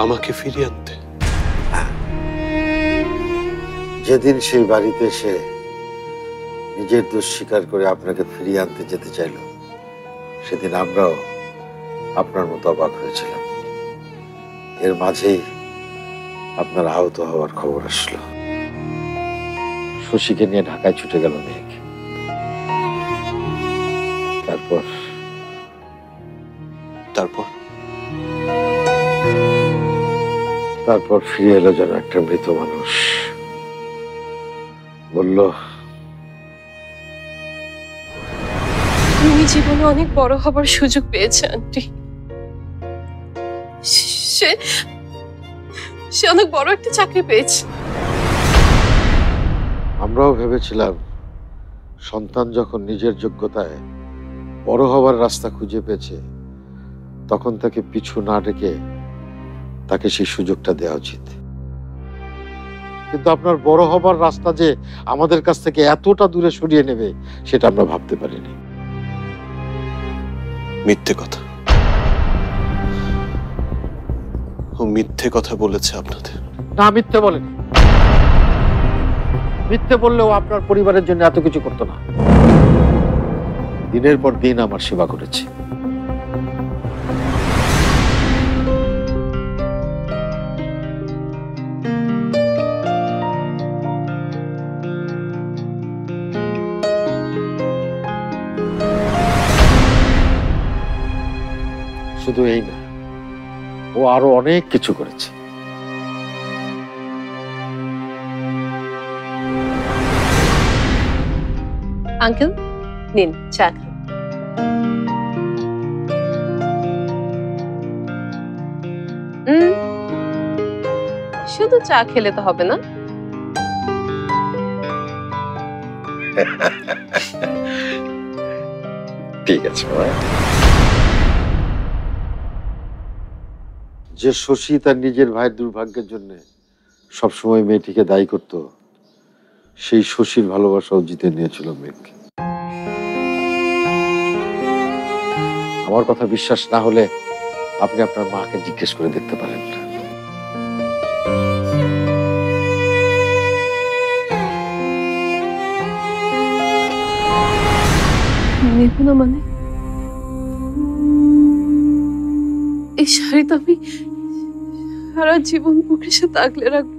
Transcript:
আমাকে ফিরিয়ে আনতে? যেদিন সেই বাড়িতে এসে নিজের দোষ স্বীকার করে আপনাকে ফিরিয়ে আনতে যেতে চাইল, সেদিন আমরাও আপনার মতো অবাক হয়েছিলাম। এর মাঝেই আপনার আহত হওয়ার খবর আসলো। শশীকে নিয়ে ঢাকায় ছুটে গেল মেঘ। তারপর তারপর তারপর ফিরে এলো যেন একটা মৃত মানুষ। বলল, তুমি জীবনে অনেক বড় হবার সুযোগ পেয়েছে আন্টি। সে সে অনেক বড় একটা চাকরি পেয়েছে। আমরাও ভেবেছিলাম সন্তান যখন নিজের যোগ্যতায় বড় হবার রাস্তা খুঁজে পেয়েছে, তখন তাকে পিছু না ডেকে তাকে সেই সুযোগটা দেওয়া উচিত। কিন্তু আপনার বড় হবার রাস্তা যে আমাদের কাছ থেকে এতটা দূরে সরিয়ে নেবে, সেটা আমরা ভাবতে পারিনি। মিথ্যে কথা। ও মিথ্যে কথা বলেছে আপনাদের? না, মিথ্যে বলেনি। মিথ্যে বললেও আপনার পরিবারের জন্য এত কিছু করতো না। দিনের পর দিন আমার সেবা করেছে। শুধু এই না, ও আরো অনেক কিছু করেছে। আঙ্কেল নিন চা খান। শুধু চা খেলে তো হবে না। ঠিক আছে। যে শশী তার নিজের ভাইয়ের দুর্ভাগ্যের জন্য সবসময় মেয়েটিকে দায়ী করত, সেই শশীর ভালোবাসাও জিতে নিয়েছিল মেঘ। আমার কথা বিশ্বাস না হলে আপনি আপনার মাকে জিজ্ঞেস করে দেখতে পারেন। নেব না মানে? এই শাড়ি তো আমি সারা জীবন বুকের সাথে আগলে রাখবো।